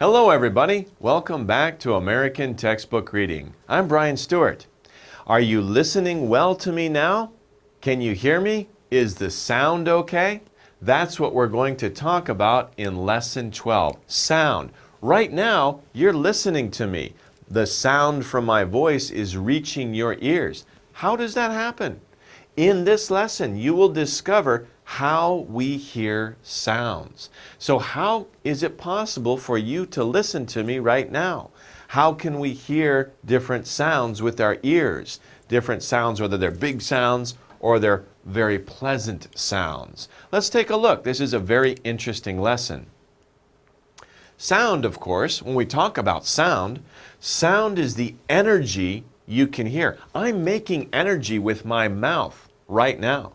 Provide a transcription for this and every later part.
Hello everybody, welcome back to American Textbook Reading. I'm Brian Stuart. Are you listening well to me now? Can you hear me? Is the sound okay? That's what we're going to talk about in Lesson 12, sound. Right now, you're listening to me. The sound from my voice is reaching your ears. How does that happen? In this lesson, you will discover how we hear sounds. So how is it possible for you to listen to me right now? How can we hear different sounds with our ears? Different sounds, whether they're big sounds or they're very pleasant sounds. Let's take a look. This is a very interesting lesson. Sound, of course, when we talk about sound, sound is the energy you can hear. I'm making energy with my mouth right now.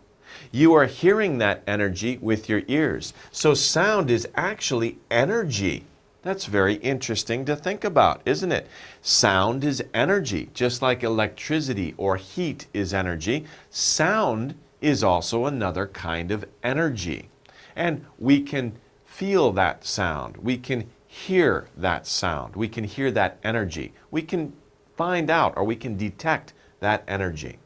You are hearing that energy with your ears. So sound is actually energy. That's very interesting to think about, isn't it? Sound is energy, just like electricity or heat is energy. Sound is also another kind of energy. And we can feel that sound. We can hear that sound. We can hear that energy. We can find out or we can detect that energy.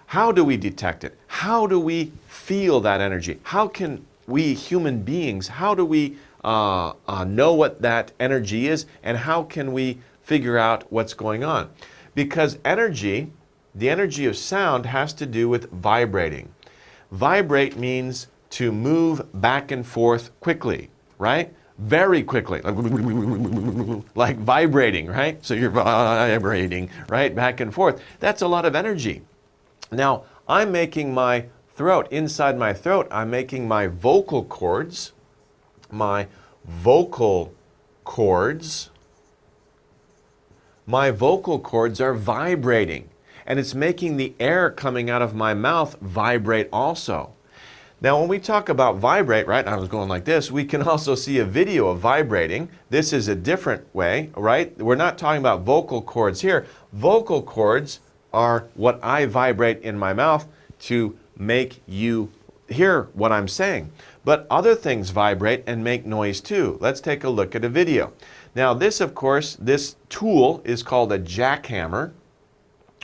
How do we detect it? How do we feel that energy? How can we human beings, how do we know what that energy is, and how can we figure out what's going on? Because energy, the energy of sound has to do with vibrating. Vibrate means to move back and forth quickly, right? Very quickly, like vibrating, right? So you're vibrating, right? Back and forth. That's a lot of energy. Now, I'm making my throat, inside my throat, I'm making my vocal cords. My vocal cords are vibrating. And it's making the air coming out of my mouth vibrate also. Now, when we talk about vibrate, right, I was going like this, we can also see a video of vibrating. This is a different way, right? We're not talking about vocal cords here. Vocal cords are what I vibrate in my mouth to make you hear what I'm saying. But other things vibrate and make noise too. Let's take a look at a video. Now this, of course, this tool is called a jackhammer.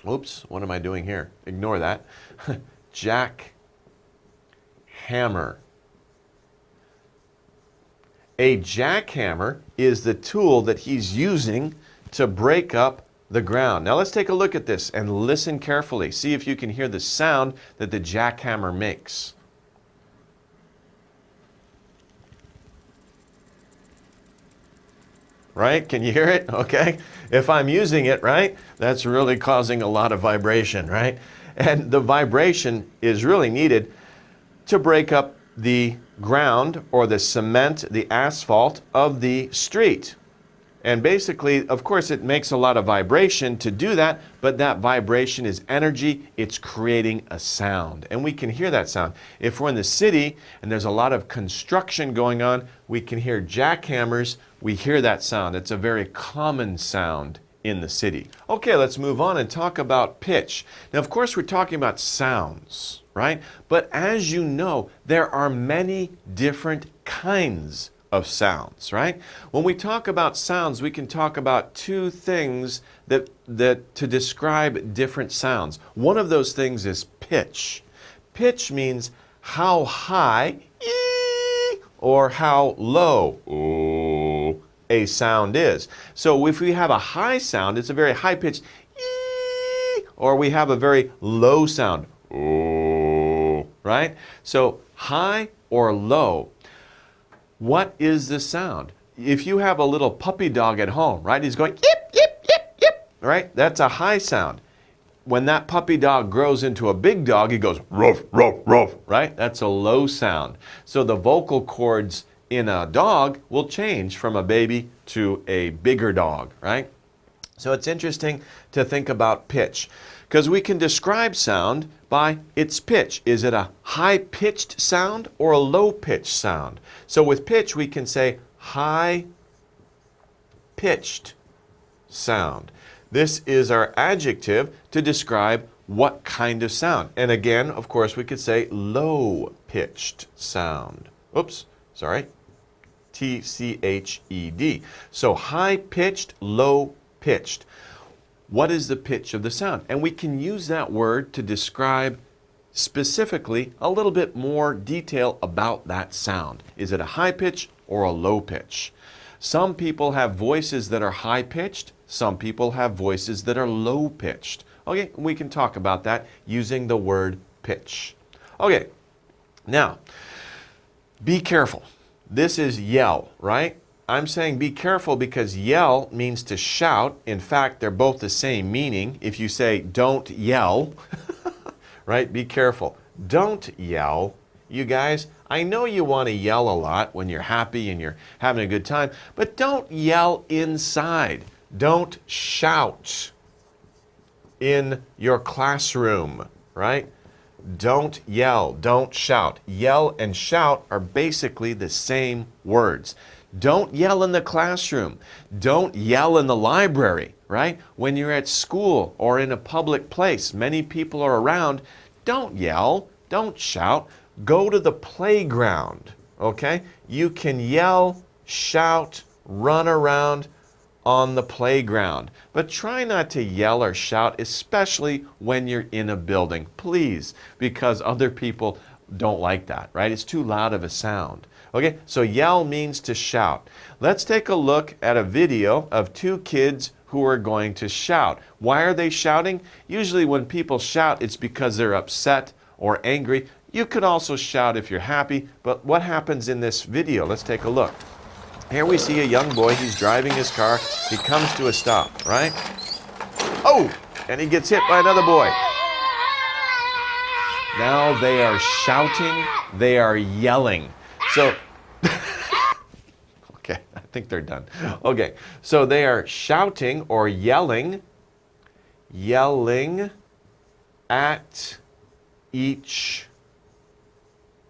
Oops, what am I doing here? Ignore that. Jackhammer. A jackhammer is the tool that he's using to break up the ground. Now let's take a look at this and listen carefully. See if you can hear the sound that the jackhammer makes. Right? Can you hear it? Okay. If I'm using it, right, that's really causing a lot of vibration, right? And the vibration is really needed to break up the ground or the cement, the asphalt of the street. And basically, of course, it makes a lot of vibration to do that, but that vibration is energy. It's creating a sound. And we can hear that sound. If we're in the city and there's a lot of construction going on, we can hear jackhammers. We hear that sound. It's a very common sound in the city. Okay, let's move on and talk about pitch. Now, of course, we're talking about sounds, right? But as you know, there are many different kinds of sounds, right? When we talk about sounds, we can talk about two things that to describe different sounds. One of those things is pitch. Pitch means how high or how low a sound is. So if we have a high sound, it's a very high pitched or we have a very low sound, right? So high or low. What is the sound? If you have a little puppy dog at home, right? He's going yip, yip, yip, yip, right? That's a high sound. When that puppy dog grows into a big dog, he goes ruff, ruff, ruff, right? That's a low sound. So the vocal cords in a dog will change from a baby to a bigger dog, right? So it's interesting to think about pitch because we can describe sound by its pitch. Is it a high-pitched sound or a low-pitched sound? So with pitch, we can say high-pitched sound. This is our adjective to describe what kind of sound. And again, of course, we could say low-pitched sound. Oops, sorry. T-C-H-E-D. So high-pitched, low-pitched. What is the pitch of the sound? And we can use that word to describe specifically a little bit more detail about that sound. Is it a high pitch or a low pitch? Some people have voices that are high pitched. Some people have voices that are low pitched. Okay, we can talk about that using the word pitch. Okay, now, be careful. This is yell, right? I'm saying be careful because yell means to shout. In fact, they're both the same meaning. If you say don't yell, right? Be careful. Don't yell. You guys, I know you want to yell a lot when you're happy and you're having a good time, but don't yell inside. Don't shout in your classroom, right? Don't yell, don't shout. Yell and shout are basically the same words. Don't yell in the classroom. Don't yell in the library, right? When you're at school or in a public place, many people are around. Don't yell, don't shout. Go to the playground, okay? You can yell, shout, run around on the playground. But try not to yell or shout, especially when you're in a building, please, because other people don't like that, right? It's too loud of a sound. Okay, so yell means to shout. Let's take a look at a video of two kids who are going to shout. Why are they shouting? Usually when people shout, it's because they're upset or angry. You could also shout if you're happy, but what happens in this video? Let's take a look. Here we see a young boy, he's driving his car, he comes to a stop, right? Oh, and he gets hit by another boy. Now they are shouting, they are yelling. So, okay, I think they're done. Okay, so they are shouting or yelling at each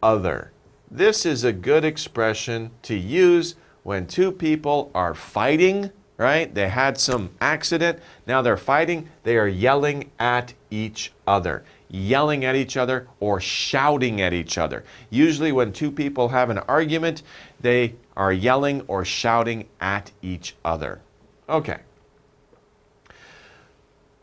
other. This is a good expression to use when two people are fighting, right? They had some accident, now they're fighting, they are yelling at each other. Yelling at each other or shouting at each other. Usually when two people have an argument, they are yelling or shouting at each other. Okay.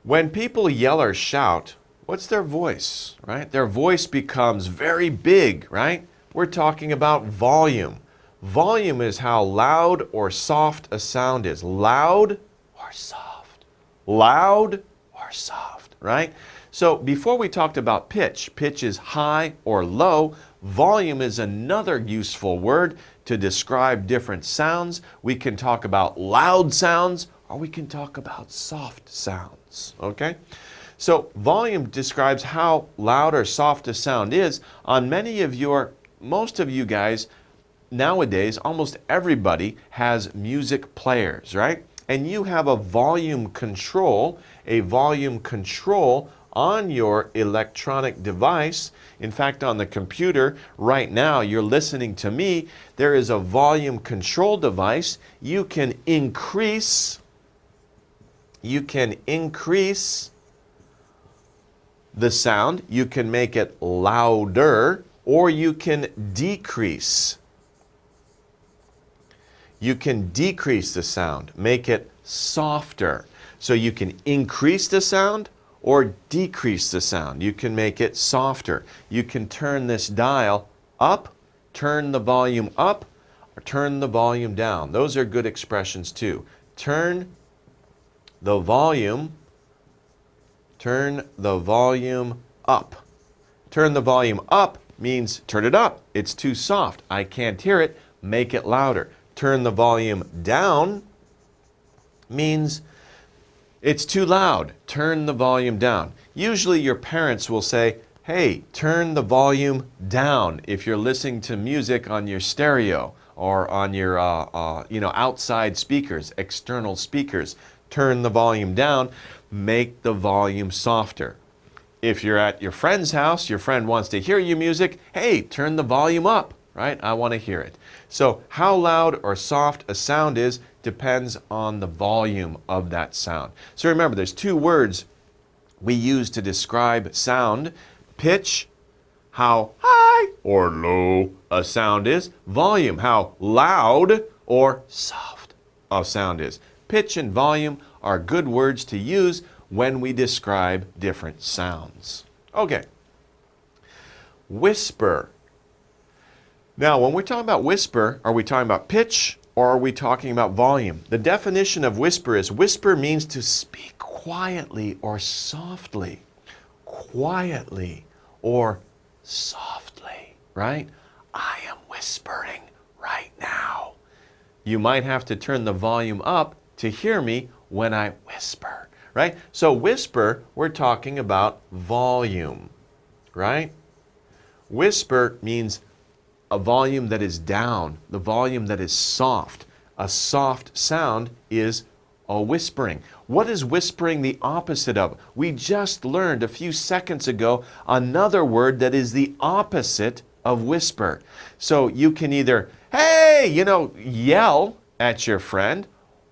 When people yell or shout, what's their voice, right? Their voice becomes very big, right? We're talking about volume. Volume is how loud or soft a sound is. Loud or soft. Loud or soft, right? So before we talked about pitch, pitch is high or low. Volume is another useful word to describe different sounds. We can talk about loud sounds or we can talk about soft sounds, okay? So volume describes how loud or soft a sound is. On most of you guys, nowadays, almost everybody has music players, right? And you have a volume control on your electronic device. In fact, on the computer right now, you're listening to me, there is a volume control device. You can increase the sound, you can make it louder, or you can decrease. You can decrease the sound, make it softer. So you can increase the sound or decrease the sound. You can make it softer. You can turn this dial up, turn the volume up, or turn the volume down. Those are good expressions too. Turn the volume up. Turn the volume up means turn it up. It's too soft. I can't hear it. Make it louder. Turn the volume down means it's too loud. Turn the volume down. Usually your parents will say, hey, turn the volume down if you're listening to music on your stereo or on your outside speakers, external speakers. Turn the volume down, make the volume softer. If you're at your friend's house, your friend wants to hear your music, hey, turn the volume up, right? I want to hear it. So how loud or soft a sound is depends on the volume of that sound. So remember, there's two words we use to describe sound. Pitch, how high high or low a sound is. Volume, how loud or soft a sound is. Pitch and volume are good words to use when we describe different sounds. Okay. Whisper. Now, when we're talking about whisper, are we talking about pitch or are we talking about volume? The definition of whisper is whisper means to speak quietly or softly. Quietly or softly, right? I am whispering right now. You might have to turn the volume up to hear me when I whisper, right? So whisper, we're talking about volume, right? Whisper means a volume that is down, the volume that is soft. A soft sound is a whispering. What is whispering the opposite of? We just learned a few seconds ago another word that is the opposite of whisper. So you can either, hey, yell at your friend,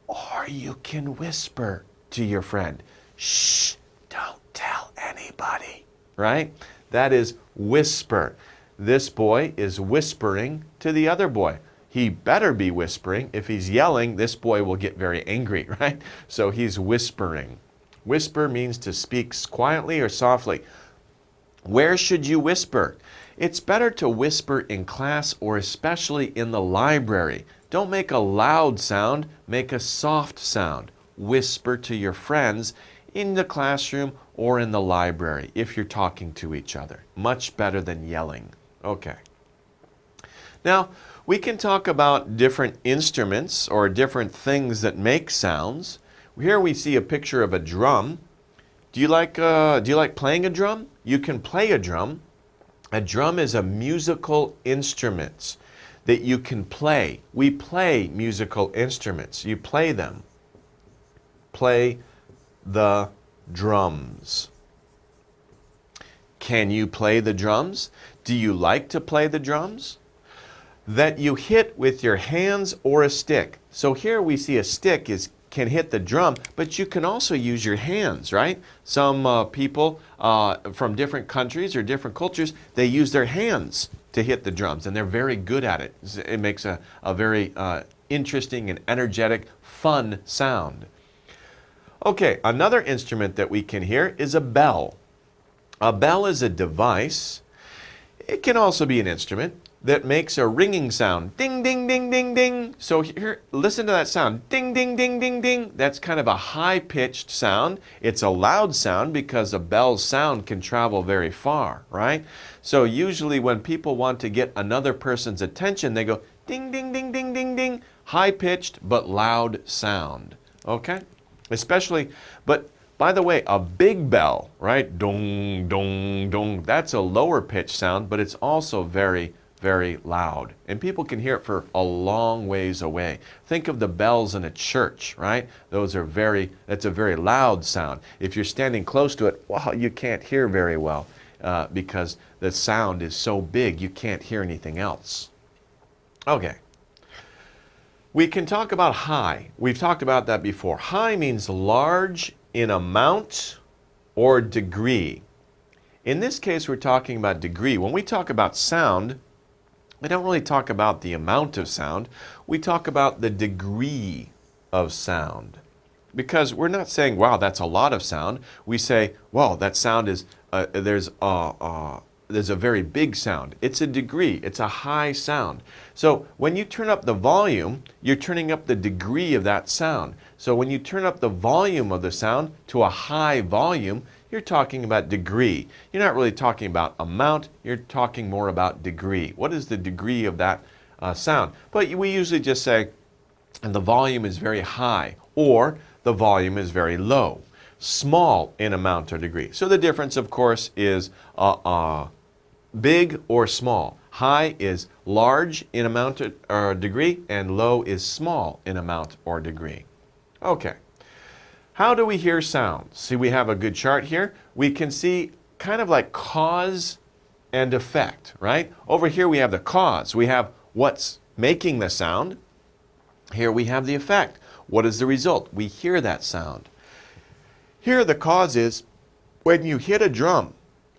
or you can whisper to your friend. Shh, don't tell anybody, right? That is whisper. This boy is whispering to the other boy. He better be whispering. If he's yelling, this boy will get very angry, right? So he's whispering. Whisper means to speak quietly or softly. Where should you whisper? It's better to whisper in class or especially in the library. Don't make a loud sound, make a soft sound. Whisper to your friends in the classroom or in the library if you're talking to each other. Much better than yelling. Okay. Now, we can talk about different instruments or different things that make sounds. Here we see a picture of a drum. Do you like playing a drum? You can play a drum. A drum is a musical instrument that you can play. We play musical instruments. You play them. Play the drums. Can you play the drums? Do you like to play the drums? That you hit with your hands or a stick. So here we see a stick can hit the drum, but you can also use your hands, right? Some people from different countries or different cultures, they use their hands to hit the drums, and they're very good at it. It makes a very interesting and energetic, fun sound. Okay, another instrument that we can hear is a bell. A bell is a device. It can also be an instrument that makes a ringing sound. Ding, ding, ding, ding, ding. So here, listen to that sound. Ding, ding, ding, ding, ding. That's kind of a high-pitched sound. It's a loud sound because a bell's sound can travel very far, right? So usually when people want to get another person's attention, they go ding, ding, ding, ding, ding, ding. High-pitched but loud sound, okay? Especially, but by the way, a big bell, right? Dong, dong, dong. That's a lower pitch sound, but it's also very, very loud. And people can hear it for a long ways away. Think of the bells in a church, right? That's a very loud sound. If you're standing close to it, well, you can't hear very well because the sound is so big, you can't hear anything else. Okay. We can talk about high. We've talked about that before. High means large in amount or degree. In this case, we're talking about degree. When we talk about sound, we don't really talk about the amount of sound. We talk about the degree of sound. Because we're not saying, wow, that's a lot of sound. We say, wow, that sound is, there's a very big sound. It's a degree. It's a high sound. So when you turn up the volume, you're turning up the degree of that sound. So when you turn up the volume of the sound to a high volume, you're talking about degree. You're not really talking about amount. You're talking more about degree. What is the degree of that sound? But we usually just say, and the volume is very high, or the volume is very low. Small in amount or degree. So the difference, of course, is big or small. High is large in amount or degree, and low is small in amount or degree. Okay. How do we hear sounds? See, we have a good chart here. We can see kind of like cause and effect, right? Over here we have the cause. We have what's making the sound. Here we have the effect. What is the result? We hear that sound. Here the cause is when you hit a drum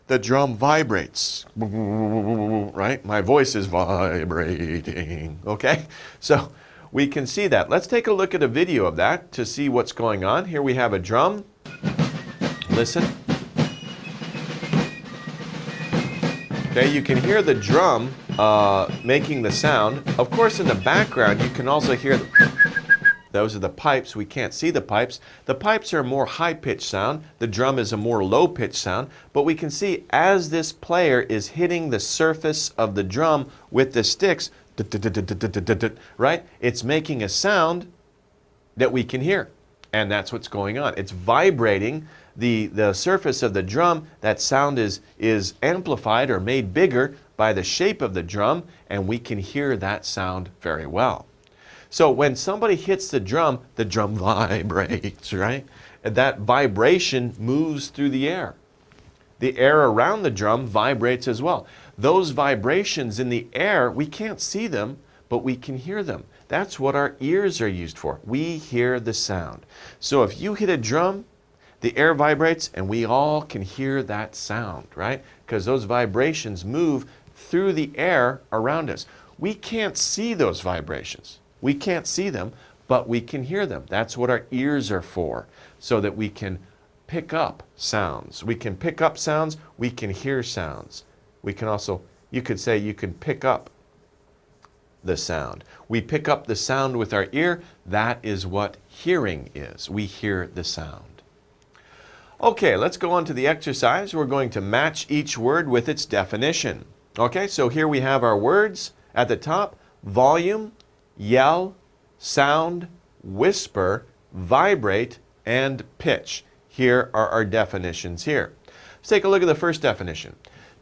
the drum vibrates, right? My voice is vibrating, okay? So we can see that. Let's take a look at a video of that to see what's going on. Here we have a drum. Listen. Okay, you can hear the drum making the sound. Of course, in the background, you can also hear those are the pipes. We can't see the pipes. The pipes are a more high-pitched sound. The drum is a more low-pitched sound. But we can see as this player is hitting the surface of the drum with the sticks, right? It's making a sound that we can hear. And that's what's going on. It's vibrating the surface of the drum. That sound is amplified or made bigger by the shape of the drum, and we can hear that sound very well. So when somebody hits the drum vibrates, right? And that vibration moves through the air. The air around the drum vibrates as well. Those vibrations in the air, we can't see them, but we can hear them. That's what our ears are used for. We hear the sound. So if you hit a drum, the air vibrates and we all can hear that sound, right? Because those vibrations move through the air around us. We can't see those vibrations. We can't see them, but we can hear them. That's what our ears are for, so that we can pick up sounds. We can pick up sounds, we can hear sounds. We can also, you could say you can pick up the sound. We pick up the sound with our ear. That is what hearing is. We hear the sound. Okay, let's go on to the exercise. We're going to match each word with its definition. Okay, so here we have our words at the top: volume, yell, sound, whisper, vibrate, and pitch. Here are our definitions here. Let's take a look at the first definition.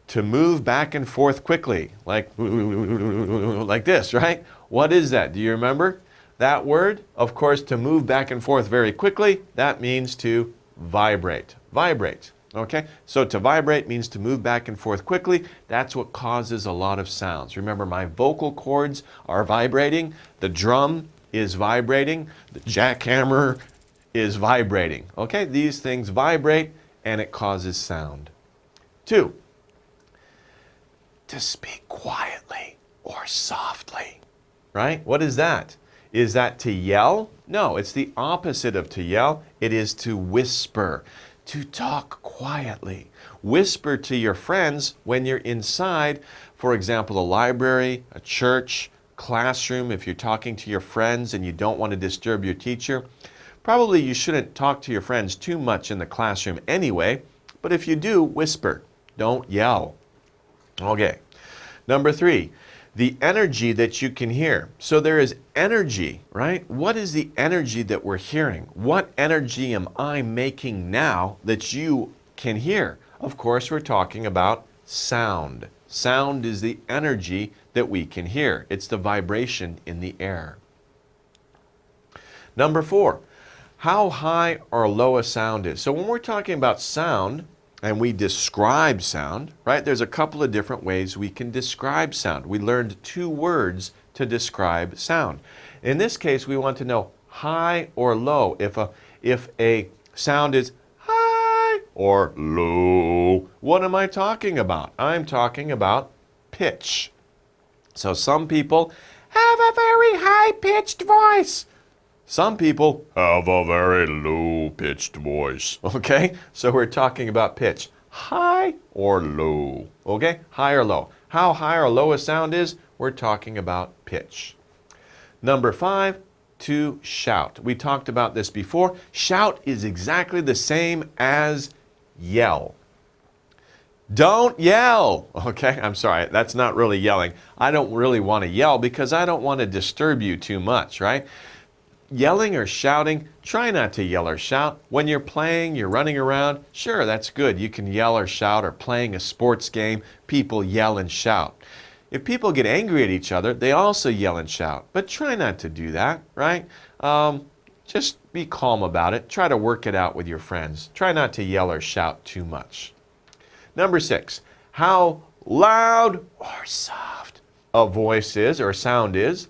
To move back and forth quickly, like this, right? What is that? Do you remember that word? Of course, to move back and forth very quickly, that means to vibrate. Vibrate. Okay? So to vibrate means to move back and forth quickly. That's what causes a lot of sounds. Remember, my vocal cords are vibrating. The drum is vibrating. The jackhammer is vibrating. Okay? These things vibrate and it causes sound. 2, to speak quietly or softly. Right? What is that? Is that to yell? No, it's the opposite of to yell. It is to whisper. To talk quietly. Whisper to your friends when you're inside, for example, a library, a church, classroom. If you're talking to your friends and you don't want to disturb your teacher, probably you shouldn't talk to your friends too much in the classroom anyway, but if you do, whisper. Don't yell. Okay. Number 3, the energy that you can hear. So there is energy, right? What is the energy that we're hearing? What energy am I making now that you can hear? Of course, we're talking about sound. Sound is the energy that we can hear. It's the vibration in the air. Number 4, how high or low a sound is. So when we're talking about sound, and we describe sound, right? There's a couple of different ways we can describe sound. We learned 2 words to describe sound. In this case, we want to know high or low. If a sound is high or low, what am I talking about? I'm talking about pitch. So some people have a very high-pitched voice. Some people have a very low-pitched voice, okay? So we're talking about pitch, high or low, okay? High or low. How high or low a sound is, we're talking about pitch. Number 5, to shout. We talked about this before. Shout is exactly the same as yell. Don't yell, okay? I'm sorry, that's not really yelling. I don't really want to yell because I don't want to disturb you too much, right? Yelling or shouting, try not to yell or shout. When you're playing, you're running around, sure, that's good. You can yell or shout, or playing a sports game, people yell and shout. If people get angry at each other, they also yell and shout. But try not to do that, right? Just be calm about it. Try to work it out with your friends. Try not to yell or shout too much. Number 6, how loud or soft a voice is or sound is.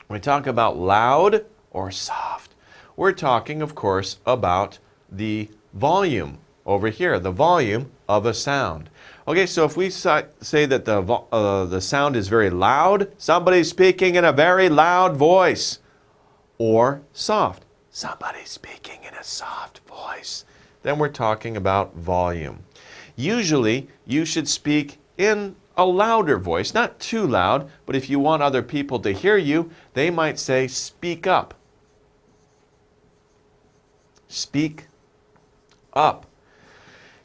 When we talk about loud or soft, we're talking, of course, about the volume over here, the volume of a sound. Okay, so if we say that the sound is very loud, somebody's speaking in a very loud voice. Or soft, somebody's speaking in a soft voice. Then we're talking about volume. Usually, you should speak in a louder voice, not too loud, but if you want other people to hear you, they might say, speak up. Speak up.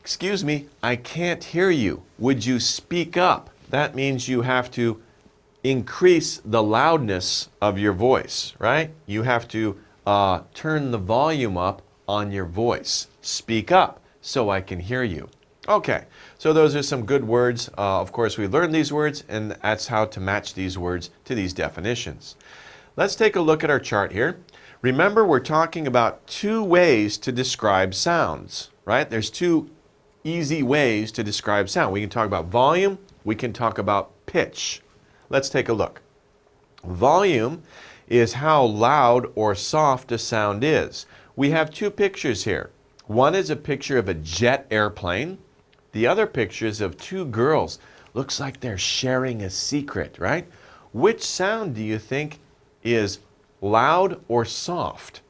Excuse me, I can't hear you. Would you speak up? That means you have to increase the loudness of your voice, right? You have to turn the volume up on your voice. Speak up so I can hear you. Okay, so those are some good words. Of course, we learned these words, and that's how to match these words to these definitions. Let's take a look at our chart here. Remember, we're talking about two ways to describe sounds, right? There's two easy ways to describe sound. We can talk about volume, we can talk about pitch. Let's take a look. Volume is how loud or soft a sound is. We have two pictures here. One is a picture of a jet airplane. The other picture is of two girls. Looks like they're sharing a secret, right? Which sound do you think is loud or soft?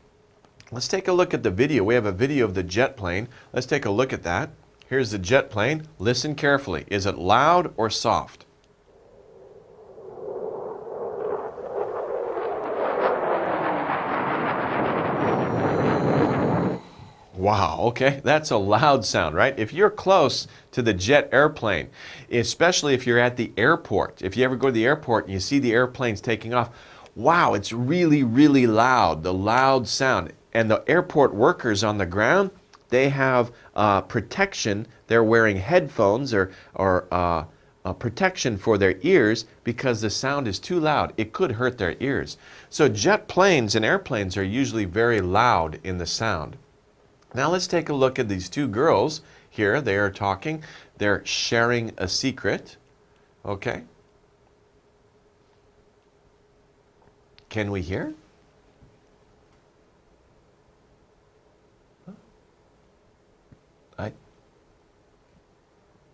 Let's take a look at the video. We have a video of the jet plane. Let's take a look at that. Here's the jet plane. Listen carefully. Is it loud or soft? Wow, okay, that's a loud sound, right? If you're close to the jet airplane, especially if you're at the airport, if you ever go to the airport and you see the airplanes taking off, wow, it's really, really loud, the loud sound. And the airport workers on the ground, they have protection. They're wearing headphones or protection for their ears because the sound is too loud. It could hurt their ears. So jet planes and airplanes are usually very loud in the sound. Now let's take a look at these two girls here. They are talking. They're sharing a secret. Okay. Can we hear?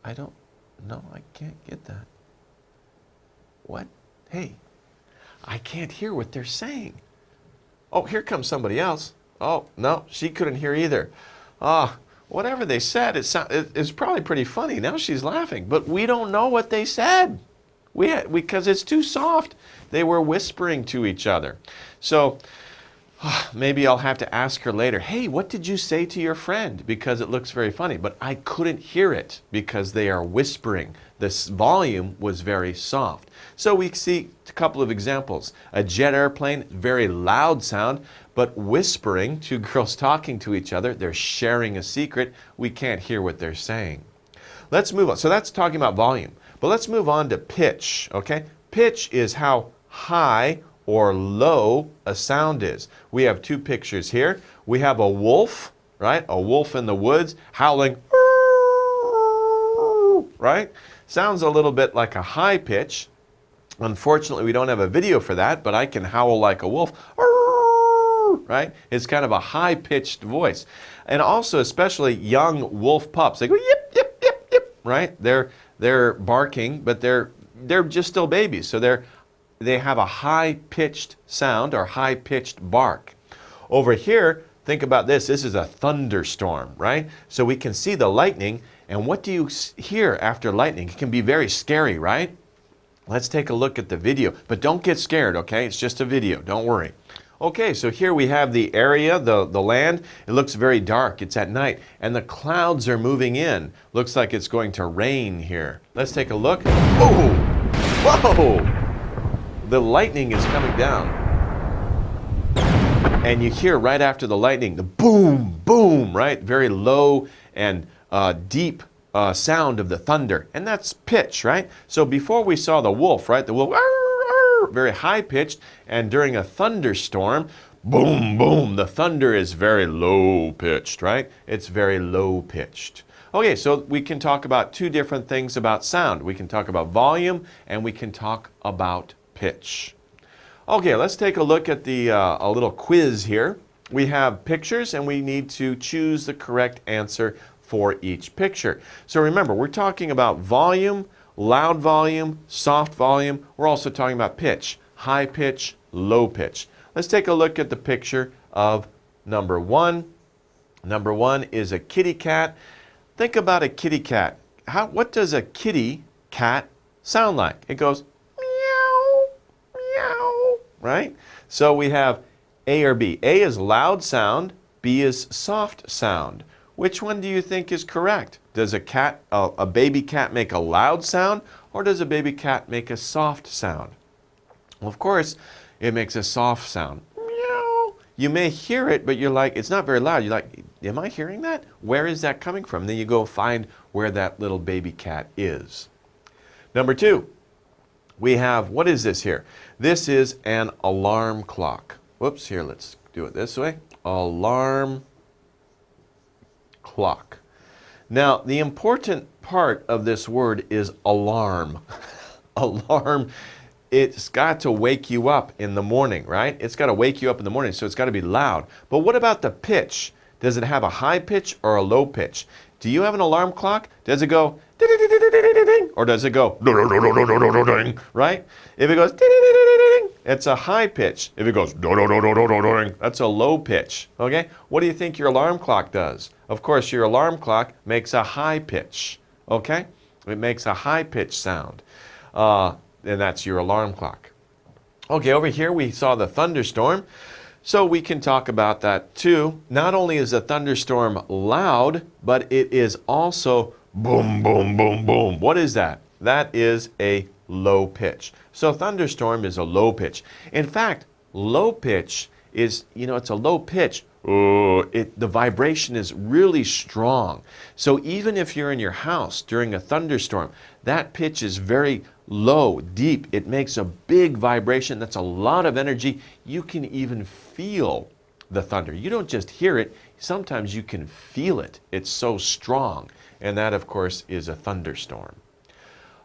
I don't know. I can't get that. What? Hey, I can't hear what they're saying. Oh, here comes somebody else. Oh, no, she couldn't hear either. Whatever they said, it's probably pretty funny. Now she's laughing, but we don't know what they said because it's too soft. They were whispering to each other. So maybe I'll have to ask her later, hey, what did you say to your friend? Because it looks very funny, but I couldn't hear it because they are whispering. This volume was very soft. So we see a couple of examples. A jet airplane, very loud sound, but whispering, two girls talking to each other. They're sharing a secret. We can't hear what they're saying. Let's move on. So that's talking about volume. But let's move on to pitch, okay? Pitch is how high or low a sound is. We have two pictures here. We have a wolf, right? A wolf in the woods howling, right? Sounds a little bit like a high pitch. Unfortunately, we don't have a video for that, but I can howl like a wolf, right? It's kind of a high-pitched voice. And also, especially young wolf pups, they go yip, yip, yip, yip, right? They're barking, but they're just still babies, so they have a high-pitched sound or high-pitched bark. Over here, think about this. This is a thunderstorm, right? So we can see the lightning, and what do you hear after lightning? It can be very scary, right? Let's take a look at the video, but don't get scared, okay? It's just a video, don't worry. Okay, so here we have the area, the land. It looks very dark. It's at night, and the clouds are moving in. Looks like it's going to rain here. Let's take a look. Oh! Whoa! The lightning is coming down. And you hear right after the lightning, the boom, boom, right? Very low and deep sound of the thunder. And that's pitch, right? So before we saw the wolf, right? The wolf, very high pitched, and during a thunderstorm, boom, boom, the thunder is very low pitched, right? It's very low pitched. Okay, so we can talk about two different things about sound. We can talk about volume, and we can talk about pitch. Okay, let's take a look at a little quiz here. We have pictures, and we need to choose the correct answer for each picture. So remember, we're talking about volume, loud volume, soft volume. We're also talking about pitch, high pitch, low pitch. Let's take a look at the picture of number 1. Number 1 is a kitty cat. Think about a kitty cat. What does a kitty cat sound like? It goes meow, meow, right? So we have A or B. A is loud sound, B is soft sound. Which one do you think is correct? Does a baby cat make a loud sound, or does a baby cat make a soft sound? Well, of course, it makes a soft sound. Meow. You may hear it, but you're like, it's not very loud. You're like, am I hearing that? Where is that coming from? Then you go find where that little baby cat is. Number 2, we have, what is this here? This is an alarm clock. Whoops, here, let's do it this way. Alarm clock. Now, the important part of this word is alarm. Alarm, it's got to wake you up in the morning, right? It's got to wake you up in the morning, so it's got to be loud. But what about the pitch? Does it have a high pitch or a low pitch? Do you have an alarm clock? Does it go ding, or does it go ding, right? If it goes ding, it's a high pitch. If it goes ding, that's a low pitch. Okay? What do you think your alarm clock does? Of course, your alarm clock makes a high pitch. Okay? It makes a high pitch sound. And that's your alarm clock. Okay, over here we saw the thunderstorm. So we can talk about that too. Not only is a thunderstorm loud, but it is also boom, boom, boom, boom. What is that? That is a low pitch. So thunderstorm is a low pitch. In fact, low pitch is, it's a low pitch. The vibration is really strong. So even if you're in your house during a thunderstorm, that pitch is very low, deep. It makes a big vibration. That's a lot of energy. You can even feel the thunder. You don't just hear it. Sometimes you can feel it. It's so strong. And that, of course, is a thunderstorm.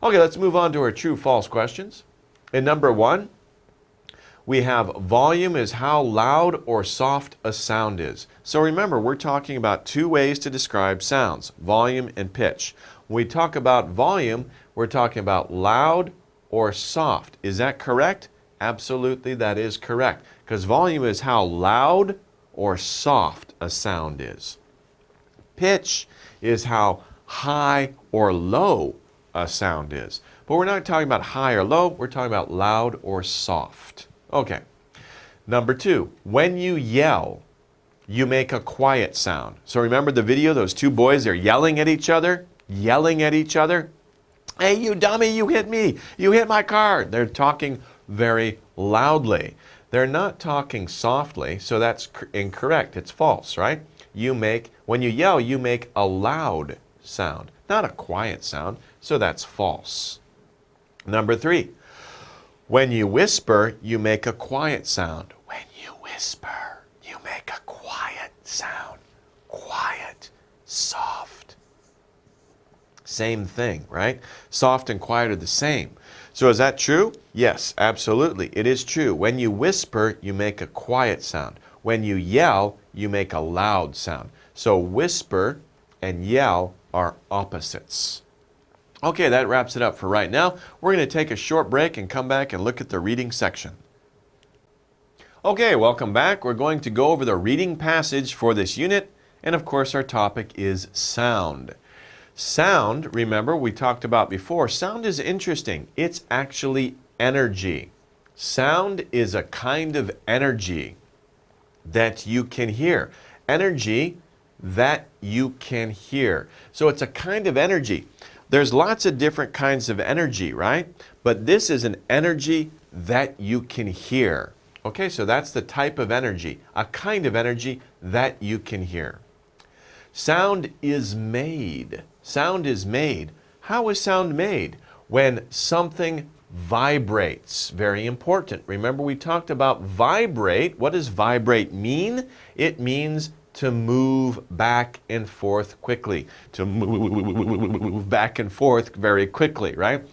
Okay, let's move on to our true-false questions. In number 1, we have volume is how loud or soft a sound is. So remember, we're talking about 2 ways to describe sounds, volume and pitch. When we talk about volume, we're talking about loud or soft. Is that correct? Absolutely, that is correct. Because volume is how loud or soft a sound is. Pitch is how high or low a sound is. But we're not talking about high or low, we're talking about loud or soft. Okay. Number 2, when you yell, you make a quiet sound. So remember the video, those 2 boys, they're yelling at each other? Yelling at each other. Hey, you dummy, you hit me. You hit my car. They're talking very loudly. They're not talking softly, so that's incorrect. It's false, right? When you yell, you make a loud sound, not a quiet sound, so that's false. Number 3, when you whisper, you make a quiet sound. When you whisper, you make a quiet sound. Quiet, soft. Same thing, right? Soft and quiet are the same. So is that true? Yes, absolutely. It is true. When you whisper, you make a quiet sound. When you yell, you make a loud sound. So whisper and yell are opposites. Okay, that wraps it up for right now. We're going to take a short break and come back and look at the reading section. Okay, welcome back. We're going to go over the reading passage for this unit. And of course, our topic is sound. Sound, remember, we talked about before, sound is interesting. It's actually energy. Sound is a kind of energy that you can hear. Energy that you can hear. So it's a kind of energy. There's lots of different kinds of energy, right? But this is an energy that you can hear. Okay, so that's the type of energy, a kind of energy that you can hear. Sound is made. Sound is made. How is sound made? When something vibrates. Very important. Remember we talked about vibrate. What does vibrate mean? It means to move back and forth quickly. To move back and forth very quickly, right?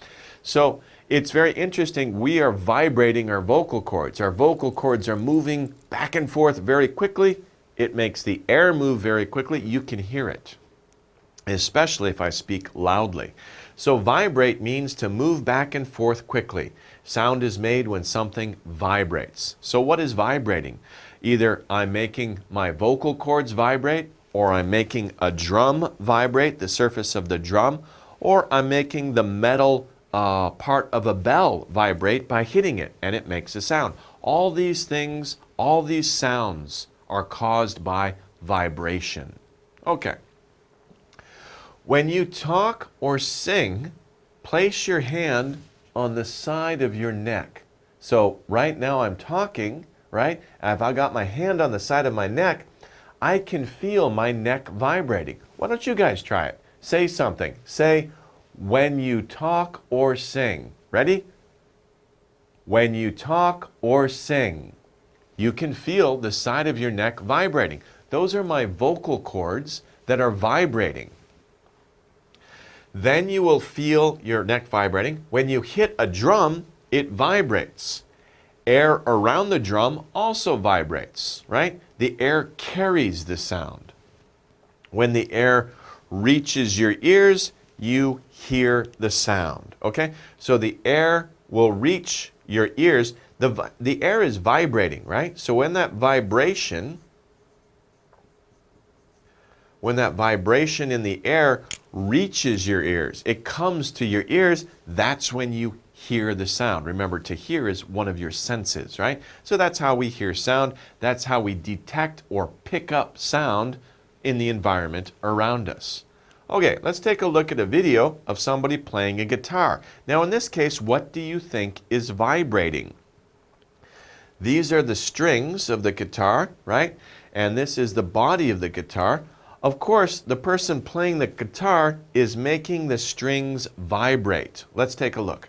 So it's very interesting. We are vibrating our vocal cords. Our vocal cords are moving back and forth very quickly. It makes the air move very quickly. You can hear it. especially if I speak loudly. So vibrate means to move back and forth quickly. Sound is made when something vibrates. So what is vibrating? Either I'm making my vocal cords vibrate, or I'm making a drum vibrate, the surface of the drum, or I'm making the metal part of a bell vibrate by hitting it, and it makes a sound. All these things, all these sounds are caused by vibration. Okay. When you talk or sing, place your hand on the side of your neck. So right now I'm talking, right? If I got my hand on the side of my neck, I can feel my neck vibrating. Why don't you guys try it? Say something. Say, when you talk or sing. Ready? When you talk or sing, you can feel the side of your neck vibrating. Those are my vocal cords that are vibrating. Then you will feel your neck vibrating. When you hit a drum, it vibrates. Air around the drum also vibrates, right? The air carries the sound. When the air reaches your ears, you hear the sound, okay? So the air will reach your ears. The air is vibrating, right? So when that vibration in the air reaches your ears, it comes to your ears, that's when you hear the sound. Remember, to hear is one of your senses, right? So that's how we hear sound. That's how we detect or pick up sound in the environment around us. Okay, let's take a look at a video of somebody playing a guitar. Now in this case, what do you think is vibrating? These are the strings of the guitar, right? And this is the body of the guitar. Of course, the person playing the guitar is making the strings vibrate. Let's take a look.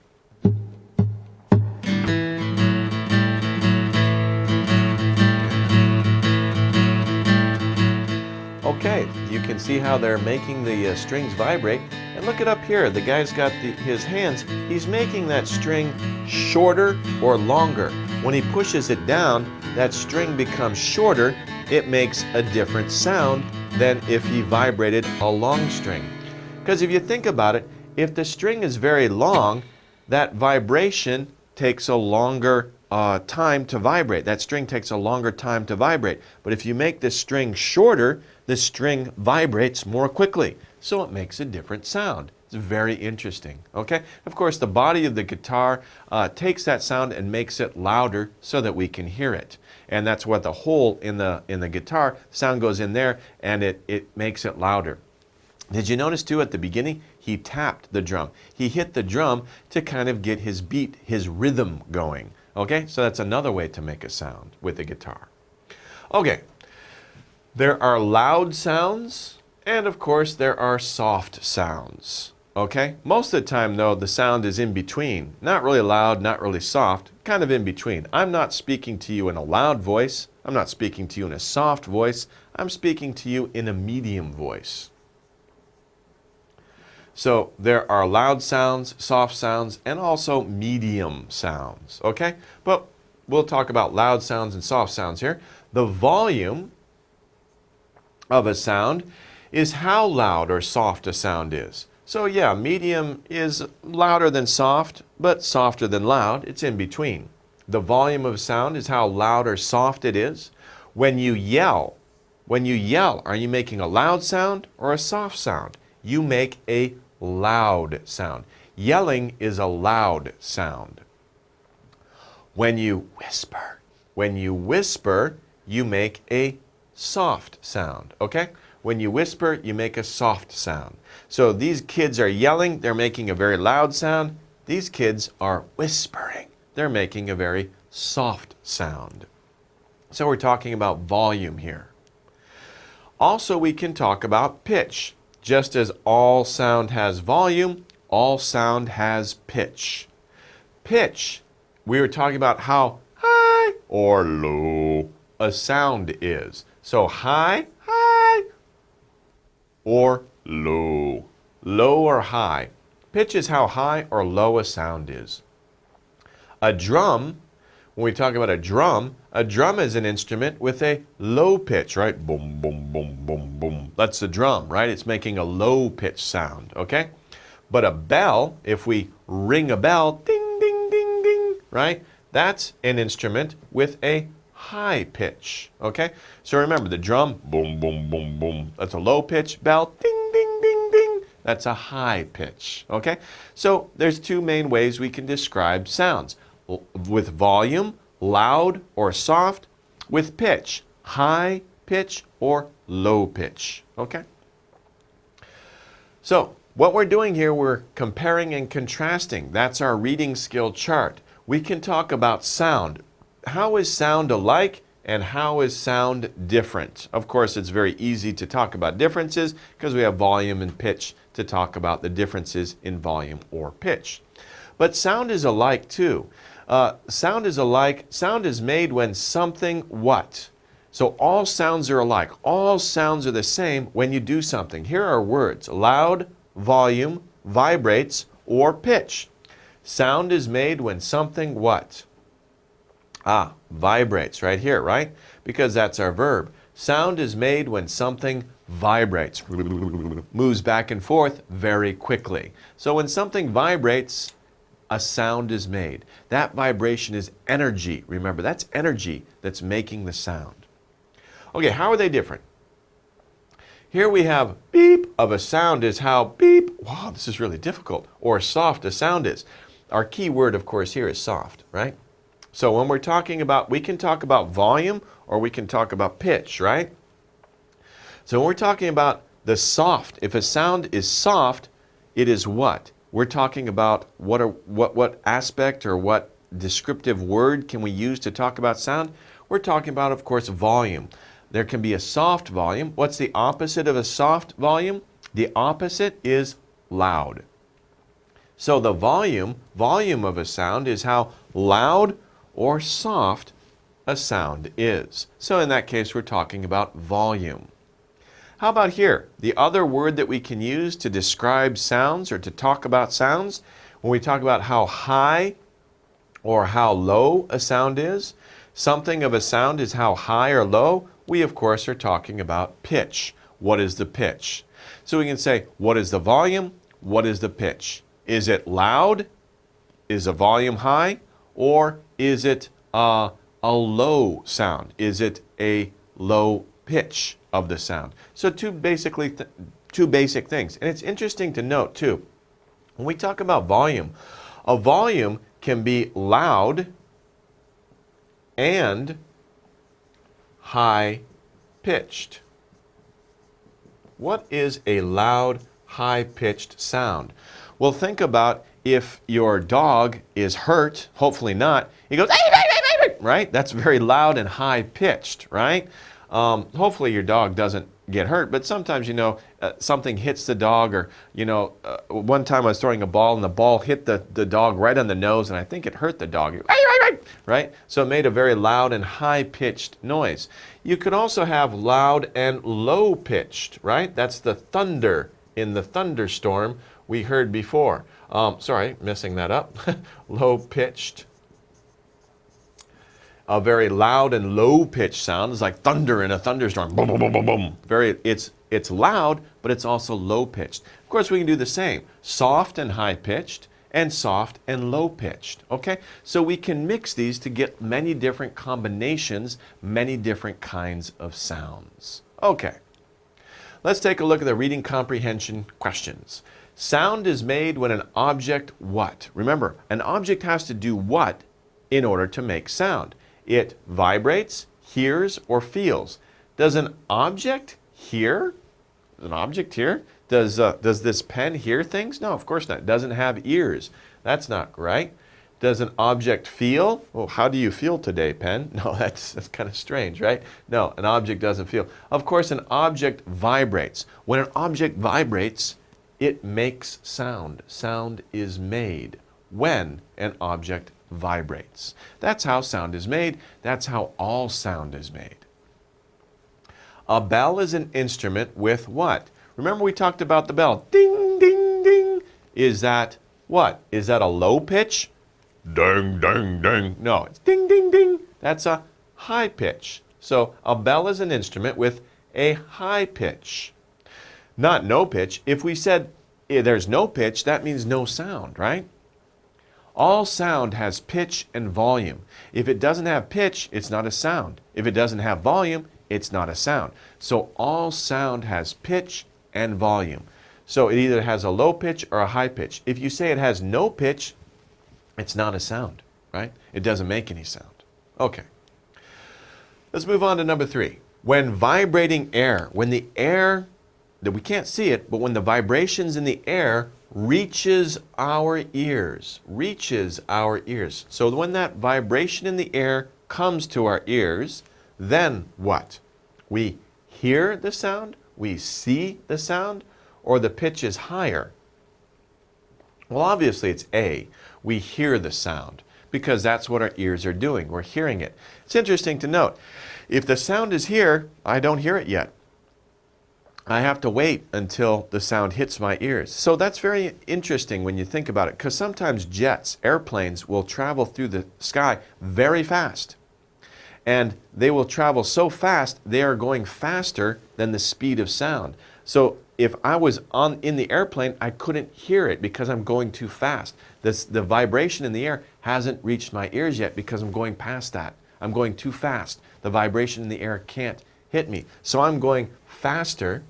Okay, you can see how they're making the strings vibrate. And look it up here. The guy's got his hands. He's making that string shorter or longer. When he pushes it down, that string becomes shorter. It makes a different sound than if he vibrated a long string. Because if you think about it, if the string is very long, that vibration takes a longer time to vibrate. That string takes a longer time to vibrate. But if you make the string shorter, the string vibrates more quickly. So it makes a different sound. It's very interesting, okay? Of course, the body of the guitar takes that sound and makes it louder so that we can hear it. And that's what the hole in the guitar, sound goes in there and it makes it louder. Did you notice too at the beginning, he tapped the drum. He hit the drum to kind of get his beat, his rhythm going. Okay, so that's another way to make a sound with the guitar. Okay, there are loud sounds and of course there are soft sounds. Okay, most of the time though, the sound is in between. Not really loud, not really soft, kind of in between. I'm not speaking to you in a loud voice. I'm not speaking to you in a soft voice. I'm speaking to you in a medium voice. So there are loud sounds, soft sounds, and also medium sounds, okay? But we'll talk about loud sounds and soft sounds here. The volume of a sound is how loud or soft a sound is. So yeah, medium is louder than soft, but softer than loud. It's in between. The volume of sound is how loud or soft it is. When you yell, are you making a loud sound or a soft sound? You make a loud sound. Yelling is a loud sound. When you whisper, you make a soft sound, okay? When you whisper, you make a soft sound. So these kids are yelling, they're making a very loud sound. These kids are whispering, they're making a very soft sound. So we're talking about volume here. Also, we can talk about pitch. Just as all sound has volume, all sound has pitch. Pitch, we were talking about how high or low a sound is. So high, or low. Low or high. Pitch is how high or low a sound is. A drum, When we talk about a drum is an instrument with a low pitch, right? Boom, boom, boom, boom, boom. That's the drum, right? It's making a low pitch sound, okay? But a bell, if we ring a bell, ding, ding, ding, ding, right? That's an instrument with a high pitch, okay? So remember, the drum, boom, boom, boom, boom. That's a low pitch. Bell, ding, ding, ding, ding. That's a high pitch, okay? So there's two main ways we can describe sounds. With volume, loud or soft. With pitch, high pitch or low pitch, okay? So what we're doing here, we're comparing and contrasting. That's our reading skill chart. We can talk about sound. How is sound alike and how is sound different? Of course, it's very easy to talk about differences because we have volume and pitch to talk about the differences in volume or pitch. But sound is alike too. Sound is alike. Sound is made when something what? So all sounds are alike. All sounds are the same when you do something. Here are words: loud, volume, vibrates, or pitch. Sound is made when something what? Vibrates right here, right? Because that's our verb. Sound is made when something vibrates, moves back and forth very quickly. So when something vibrates, a sound is made. That vibration is energy. Remember, that's energy that's making the sound. Okay, how are they different? Here we have beep of a sound is how beep, wow, this is really difficult, or soft a sound is. Our key word, of course, here is soft, right? So when we're talking about, we can talk about volume or we can talk about pitch, right? So when we're talking about the soft, if a sound is soft, it is what? We're talking about what aspect or what descriptive word can we use to talk about sound? We're talking about, of course, volume. There can be a soft volume. What's the opposite of a soft volume? The opposite is loud. So the volume of a sound is how loud or soft a sound is. So in that case, we're talking about volume. How about here? The other word that we can use to describe sounds or to talk about sounds, when we talk about how high or how low a sound is, something of a sound is how high or low, we of course are talking about pitch. What is the pitch? So we can say, what is the volume? What is the pitch? Is it loud? Is the volume high? Or is it a low sound? Is it a low pitch of the sound? So two basic things. And it's interesting to note too, when we talk about volume, a volume can be loud and high pitched. What is a loud, high pitched sound? Well, think about if your dog is hurt, hopefully not, he goes, right? That's very loud and high pitched, right? Hopefully your dog doesn't get hurt, but sometimes, something hits the dog or, one time I was throwing a ball and the ball hit the dog right on the nose and I think it hurt the dog, right? So it made a very loud and high-pitched noise. You could also have loud and low-pitched, right? That's the thunder in the thunderstorm we heard before. Sorry, messing that up. Low-pitched. A very loud and low-pitched sound is like thunder in a thunderstorm. Boom, boom, boom, boom, boom. It's loud, but it's also low-pitched. Of course, we can do the same. Soft and high-pitched, and soft and low-pitched. Okay? So we can mix these to get many different combinations, many different kinds of sounds. Okay. Let's take a look at the reading comprehension questions. Sound is made when an object what? Remember, an object has to do what in order to make sound? It vibrates, hears, or feels. Does an object hear? An object hear? Does this pen hear things? No, of course not. It doesn't have ears. That's not right. Does an object feel? Oh, how do you feel today, pen? No, that's kind of strange, right? No, an object doesn't feel. Of course, an object vibrates. When an object vibrates, it makes sound. Sound is made when an object vibrates. That's how sound is made. That's how all sound is made. A bell is an instrument with what? Remember we talked about the bell. Ding, ding, ding. Is that what? Is that a low pitch? Ding, ding, ding. No, it's ding, ding, ding. That's a high pitch. So a bell is an instrument with a high pitch. Not no pitch. If we said there's no pitch, that means no sound, right? All sound has pitch and volume. If it doesn't have pitch, it's not a sound. If it doesn't have volume, it's not a sound. So all sound has pitch and volume. So it either has a low pitch or a high pitch. If you say it has no pitch, it's not a sound, right? It doesn't make any sound. Okay. Let's move on to number 3. When vibrating air, when the air, that we can't see it, but when the vibrations in the air reaches our ears, So when that vibration in the air comes to our ears, then what? We hear the sound, we see the sound, or the pitch is higher? Well, obviously it's A. We hear the sound because that's what our ears are doing. We're hearing it. It's interesting to note, if the sound is here, I don't hear it yet. I have to wait until the sound hits my ears. So that's very interesting when you think about it, because sometimes jets, airplanes, will travel through the sky very fast. And they will travel so fast, they are going faster than the speed of sound. So if I was in the airplane, I couldn't hear it because I'm going too fast. The vibration in the air hasn't reached my ears yet because I'm going past that. I'm going too fast. The vibration in the air can't hit me. So I'm going faster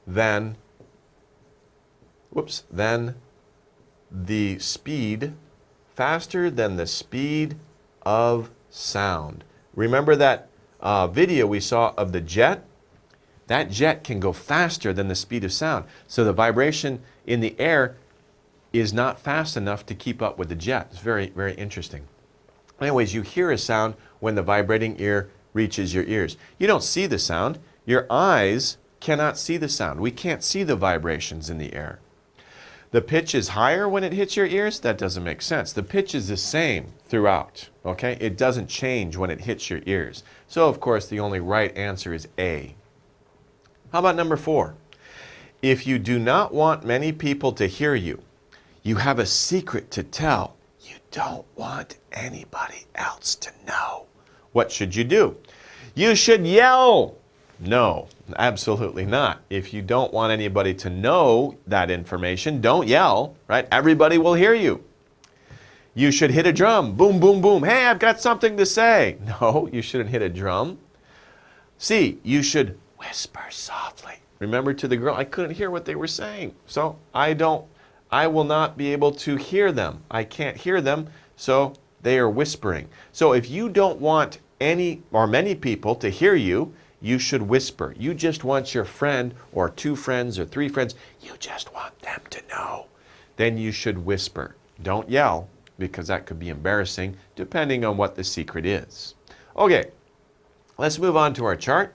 than the speed, faster than the speed of sound. Remember that video we saw of the jet? That jet can go faster than the speed of sound. So the vibration in the air is not fast enough to keep up with the jet. It's very, very interesting. Anyways, you hear a sound when the vibrating ear reaches your ears. You don't see the sound. Your eyes cannot see the sound. We can't see the vibrations in the air. The pitch is higher when it hits your ears? That doesn't make sense. The pitch is the same throughout, okay? It doesn't change when it hits your ears. So, of course, the only right answer is A. How about number 4? If you do not want many people to hear you, you have a secret to tell. You don't want anybody else to know. What should you do? You should yell. No, absolutely not. If you don't want anybody to know that information, don't yell, right? Everybody will hear you. You should hit a drum. Boom, boom, boom. Hey, I've got something to say. No, you shouldn't hit a drum. C, you should whisper softly. Remember to the girl, I couldn't hear what they were saying. So I will not be able to hear them. I can't hear them, so they are whispering. So if you don't want any or many people to hear you, you should whisper. You just want your friend or 2 friends or 3 friends, you just want them to know. Then you should whisper. Don't yell, because that could be embarrassing depending on what the secret is. Okay, let's move on to our chart.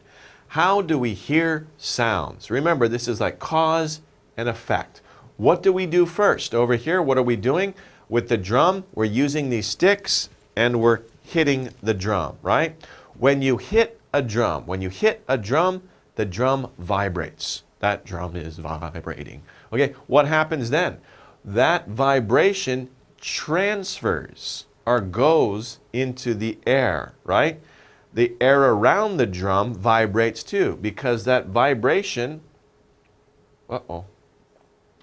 How do we hear sounds? Remember, this is like cause and effect. What do we do first? Over here, what are we doing? With the drum, we're using these sticks and we're hitting the drum, right? When you hit a drum, the drum vibrates. That drum is vibrating. Okay, what happens then? That vibration transfers or goes into the air, right? The air around the drum vibrates too, because that vibration,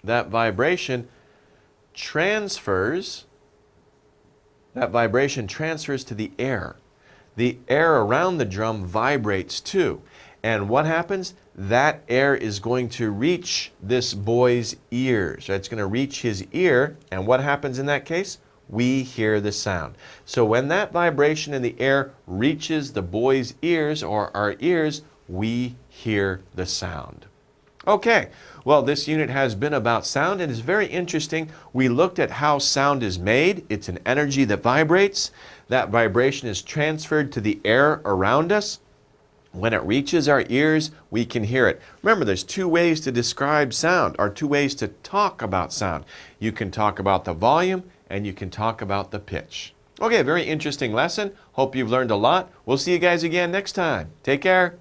that vibration transfers to the air. The air around the drum vibrates too. And what happens? That air is going to reach this boy's ears. It's going to reach his ear. And what happens in that case? We hear the sound. So when that vibration in the air reaches the boy's ears or our ears, we hear the sound. Okay, well, this unit has been about sound and it's very interesting. We looked at how sound is made. It's an energy that vibrates. That vibration is transferred to the air around us. When it reaches our ears, we can hear it. Remember, there's 2 ways to describe sound, or 2 ways to talk about sound. You can talk about the volume and you can talk about the pitch. Okay, very interesting lesson. Hope you've learned a lot. We'll see you guys again next time. Take care.